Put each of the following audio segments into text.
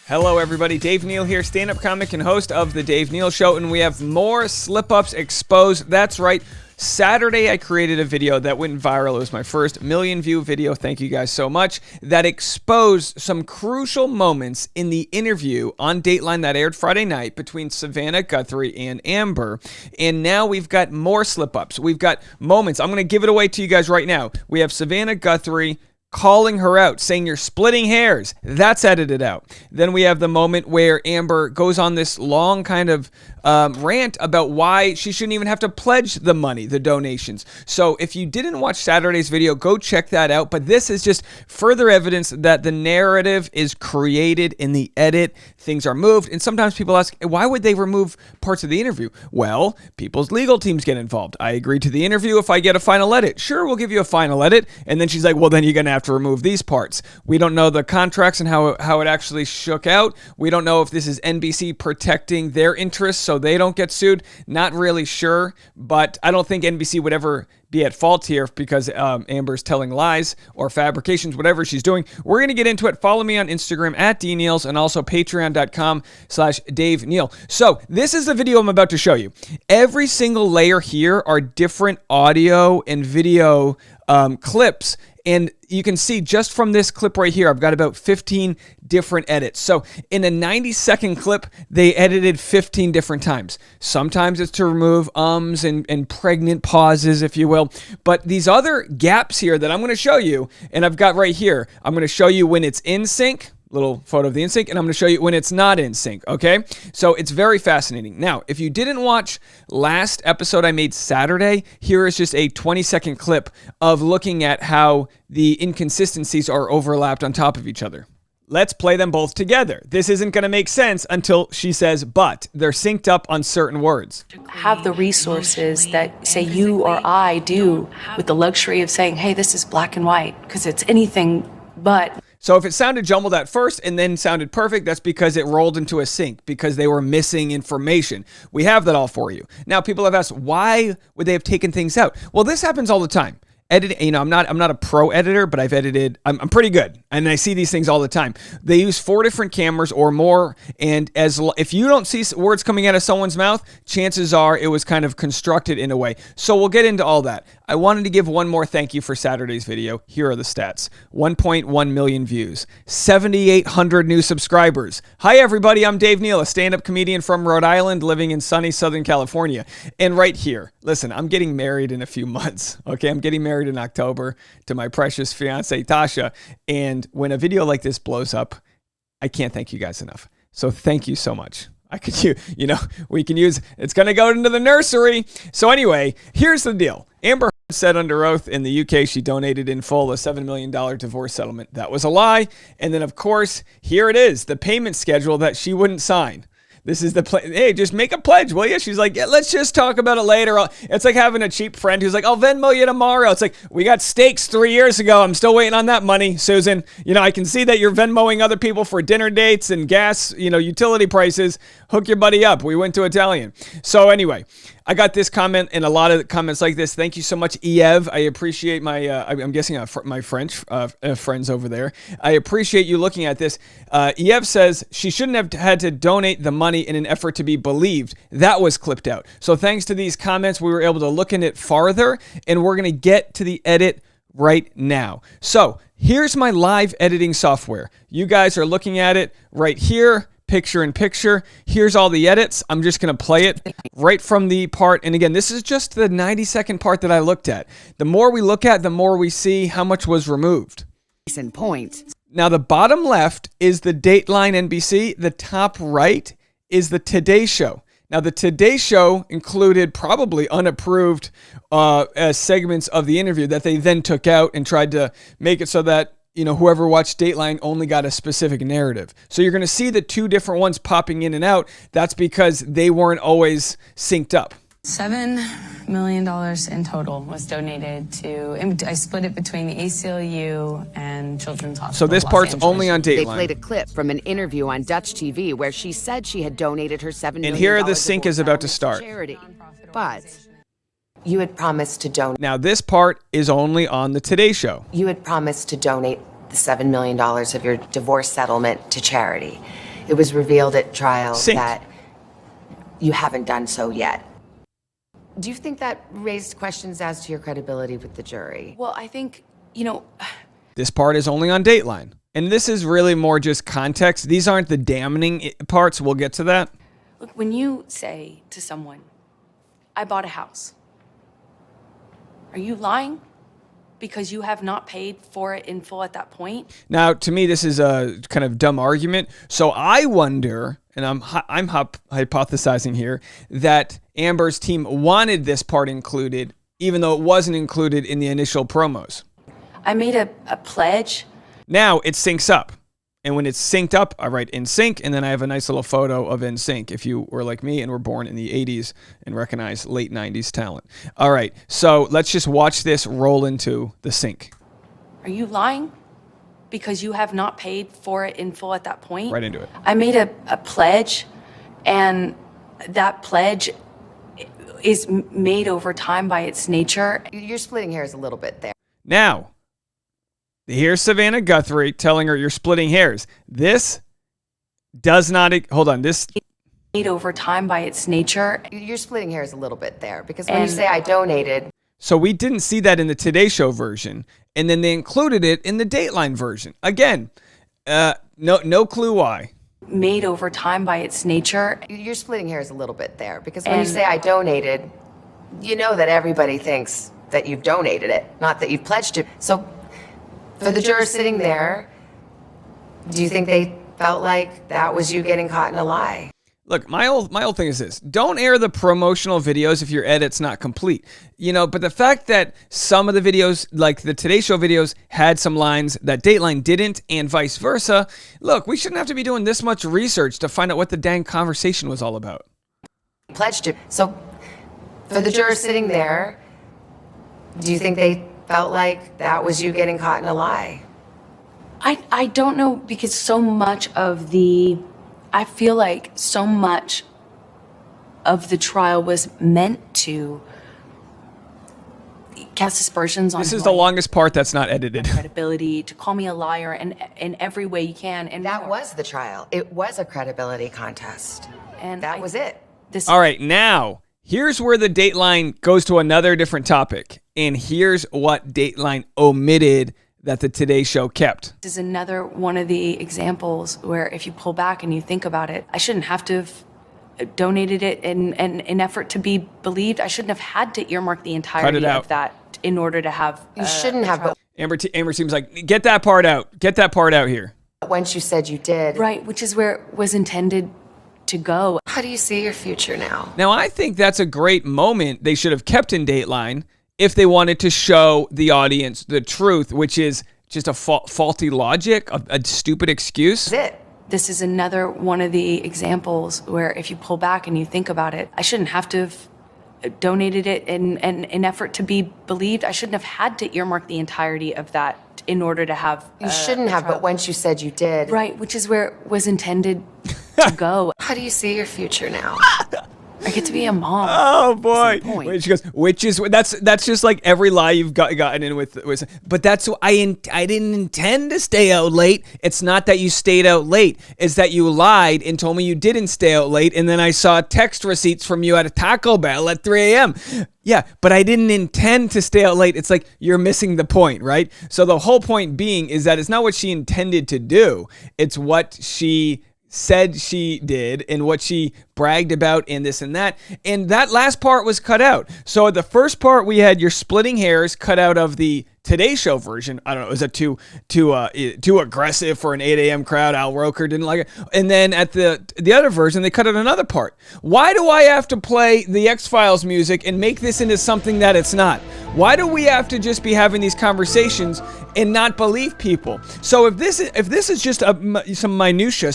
Hello, everybody. Dave Neal here, stand-up comic and host of The Dave Neal Show, and we have more slip-ups exposed. That's right. Saturday, I created a video that went viral. It was my first million-view video. Thank you guys so much. That exposed some crucial moments in the interview on Dateline that aired Friday night between Savannah Guthrie and Amber. And now we've got more slip-ups. We've got moments. I'm going to give it away to you guys right now. We have Savannah Guthrie calling her out, saying you're splitting hairs. That's edited out. Then we have the moment where Amber goes on this long kind of rant about why she shouldn't even have to pledge the money, the donations. So if you didn't watch Saturday's video, go check that out. But this is just further evidence that the narrative is created in the edit. Things are moved. And sometimes people ask, why would they remove parts of the interview? Well, people's legal teams get involved. I agree to the interview if I get a final edit. Sure, we'll give you a final edit. And then she's like, well, then you're going to have to remove these parts. We don't know the contracts and how it actually shook out. We don't know if this is NBC protecting their interests so they don't get sued. Not really sure, but I don't think NBC would ever be at fault here because Amber's telling lies or fabrications, whatever she's doing. We're going to get into it. Follow me on Instagram at DNeals and also patreon.com/Dave Neal. So this is the video I'm about to show you. Every single layer here are different audio and video clips. And you can see just from this clip right here, I've got about 15 different edits. So in a 90-second clip, they edited 15 different times. Sometimes it's to remove ums and pregnant pauses, if you will. But these other gaps here that I'm going to show you, and I've got right here, I'm going to show you when it's in sync, little photo of the in sync, and I'm going to show you when it's not in sync, okay? So it's very fascinating. Now, if you didn't watch last episode I made Saturday, here is just a 20-second clip of looking at how the inconsistencies are overlapped on top of each other. Let's play them both together. This isn't going to make sense until she says, but they're synced up on certain words. Have the resources that, say, you or I do with the luxury of saying, hey, this is black and white, because it's anything but. So if it sounded jumbled at first and then sounded perfect, that's because it rolled into a sync, because they were missing information. We have that all for you. Now, people have asked, why would they have taken things out? Well, this happens all the time. Editing, I'm not a pro editor, but I've edited, I'm pretty good. And I see these things all the time. They use 4 different cameras or more. And if you don't see words coming out of someone's mouth, chances are it was kind of constructed in a way. So we'll get into all that. I wanted to give one more thank you for Saturday's video. Here are the stats. 1.1 million views, 7,800 new subscribers. Hi, everybody. I'm Dave Neal, a stand-up comedian from Rhode Island, living in sunny Southern California. And right here, listen, I'm getting married in a few months. Okay, I'm getting married in October to my precious fiance, Tasha. And when a video like this blows up, I can't thank you guys enough. So thank you so much. I could, we can use, it's going to go into the nursery. So anyway, here's the deal. Amber said under oath in the UK she donated in full a $7 million divorce settlement. That was a lie. And then, of course, here it is, the payment schedule that she wouldn't sign. This is the hey, just make a pledge, will you? She's like, yeah, let's just talk about it later. It's like having a cheap friend who's like, I'll Venmo you tomorrow. It's like, we got steaks 3 years ago. I'm still waiting on that money, Susan. I can see that you're Venmoing other people for dinner dates and gas, utility prices. Hook your buddy up. We went to Italian. So anyway, I got this comment and a lot of comments like this. Thank you so much, Ev. I appreciate my, I'm guessing my French friends over there. I appreciate you looking at this. Ev says she shouldn't have had to donate the money in an effort to be believed. That was clipped out. So thanks to these comments, we were able to look in it farther, and we're going to get to the edit right now. So here's my live editing software. You guys are looking at it right here. Picture in picture. Here's all the edits. I'm just going to play it right from the part. And again, this is just the 90-second part that I looked at. The more we look at, the more we see how much was removed. Point. Now, the bottom left is the Dateline NBC. The top right is the Today Show. Now, the Today Show included probably unapproved segments of the interview that they then took out and tried to make it so that whoever watched Dateline only got a specific narrative. So you're going to see the 2 different ones popping in and out. That's because they weren't always synced up. $7 million in total was donated to, I split it between the ACLU and Children's Hospital. So this part's only on Dateline. They played a clip from an interview on Dutch TV where she said she had donated her $7 million. And here the sync is about to start. Charity. But you had promised to donate. Now this part is only on the Today Show. You had promised to donate the $7 million of your divorce settlement to charity. it was revealed at trial Sync. that you haven't done so yet. Do you think that raised questions as to your credibility with the jury? Well, I think, you know, This part is only on Dateline. And this is really more just context. These aren't the damning parts. We'll get to that. look, when you say to someone, I bought a house, are you lying? Because you have not paid for it in full at that point? Now, to me, this is a kind of dumb argument. So I wonder, and I'm hypothesizing here, that Amber's team wanted this part included, even though it wasn't included in the initial promos. I made a pledge. Now it syncs up. And when it's synced up, I write in sync, and then I have a nice little photo of in sync if you were like me and were born in the 80s and recognize late 90s talent. All right, so let's just watch this roll into the sync. Are you lying? Because you have not paid for it in full at that point? Right into it. I made a pledge, and that pledge is made over time by its nature. You're splitting hairs a little bit there. Now, here's Savannah Guthrie telling her you're splitting hairs. This does not, hold on, this. Made over time by its nature. You're splitting hairs a little bit there because when you say I donated. So we didn't see that in the Today Show version, and then they included it in the Dateline version. Again, no clue why. Made over time by its nature. You're splitting hairs a little bit there because when you say I donated, you know that everybody thinks that you've donated it, not that you've pledged it. So for the jurors sitting there, do you think they felt like that was you getting caught in a lie? Look, my old thing is this. Don't air the promotional videos if your edit's not complete. You know, but the fact that some of the videos, like the Today Show videos, had some lines that Dateline didn't and vice versa, look, we shouldn't have to be doing this much research to find out what the dang conversation was all about. Pledged it. So for the jurors sitting there, do you think they felt like that was you getting caught in a lie? I don't know, because so much of the, I feel like so much of the trial was meant to cast aspersions on This is the longest part that's not edited. credibility, to call me a liar in every way you can. And That more. was the trial. It was a credibility contest. And That was it. This All right, now, here's where the Dateline goes to another different topic. And here's what Dateline omitted that the Today Show kept. is another one of the examples where if you pull back and you think about it, I shouldn't have to have donated it in an effort to be believed. I shouldn't have had to earmark the entirety of that in order to have. You shouldn't have, but Amber seems like, get that part out. Get that part out here. once you said you did. Right, which is where it was intended to go. How do you see your future now? Now, I think that's a great moment they should have kept in Dateline if they wanted to show the audience the truth, which is just a faulty logic, a stupid excuse. That's it. This is another one of the examples where if you pull back and you think about it, I shouldn't have to have donated it in an effort to be believed. I shouldn't have had to earmark the entirety of that in order to have. You shouldn't have, but once you said you did. Right, which is where it was intended to go. How do you see your future now? I get to be a mom. Oh boy! That's the point. Wait, she goes, which is that's just like every lie you've gotten in with. But that's I didn't intend to stay out late. It's not that you stayed out late. It's that you lied and told me you didn't stay out late, and then I saw text receipts from you at a Taco Bell at 3 a.m. Yeah, but I didn't intend to stay out late. It's like you're missing the point, right? So the whole point being is that it's not what she intended to do. It's what she said she did and what she bragged about and this and that. And that last part was cut out. So the first part we had your splitting hairs cut out of the Today Show version. I don't know, is that too aggressive for an 8 a.m. crowd? Al Roker didn't like it. And then at the other version, they cut out another part. Why do I have to play the X-Files music and make this into something that it's not? Why do we have to just be having these conversations and not believe people? So if this is just some minutia,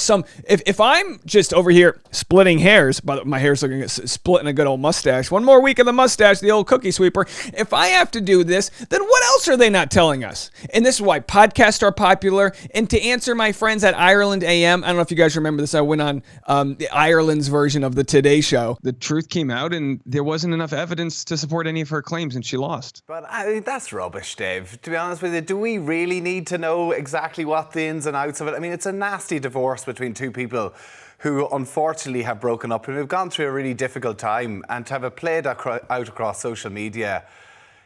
if I'm just over here splitting hairs, but my hair's looking splitting a good old mustache. One more week of the mustache, the old cookie sweeper. If I have to do this, then what else are they not telling us? And this is why podcasts are popular. And to answer my friends at Ireland AM, I don't know if you guys remember this. I went on Ireland's version of the Today Show. The truth came out, and there wasn't enough evidence to support any of her claims, and she lost. But that's rubbish, Dave. To be honest with you, do we really need to know exactly what the ins and outs of it? I mean, it's a nasty divorce between two people who unfortunately have broken up and who've gone through a really difficult time, and to have it played out across social media,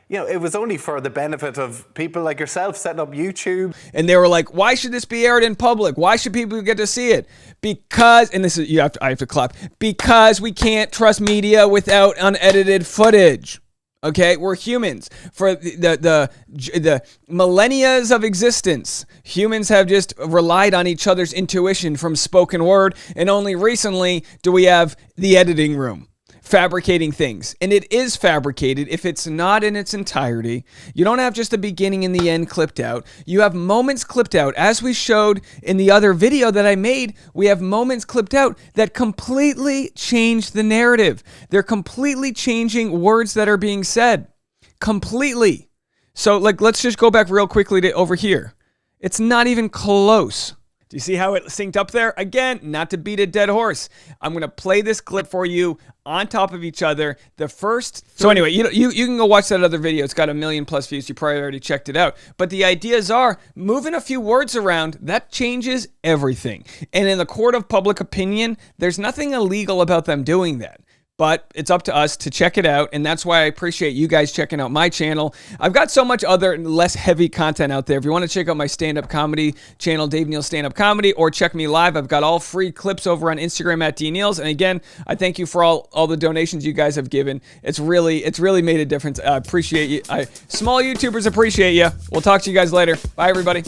you know, it was only for the benefit of people like yourself setting up YouTube. And they were like, why should this be aired in public? Why should people get to see it? Because, and this is, I have to clap, because we can't trust media without unedited footage. Okay, we're humans. For the millennias of existence, humans have just relied on each other's intuition from spoken word, and only recently do we have the editing room fabricating things. And it is fabricated if it's not in its entirety. You don't have just the beginning and the end clipped out. You have moments clipped out. As we showed in the other video that I made, we have moments clipped out that completely change the narrative. They're completely changing words that are being said. Completely. So like, let's just go back real quickly to over here. It's not even close. Do you see how it synced up there? Again, not to beat a dead horse. I'm going to play this clip for you on top of each other. The first... So anyway, you can go watch that other video. It's got 1 million+ views. You probably already checked it out. But the ideas are, moving a few words around, that changes everything. And in the court of public opinion, there's nothing illegal about them doing that. But it's up to us to check it out, and that's why I appreciate you guys checking out my channel. I've got so much other less heavy content out there. If you want to check out my stand-up comedy channel, Dave Neal Stand-Up Comedy, or check me live, I've got all free clips over on Instagram at DNeals. And again, I thank you for all the donations you guys have given. It's really made a difference. I appreciate you. Small YouTubers appreciate you. We'll talk to you guys later. Bye, everybody.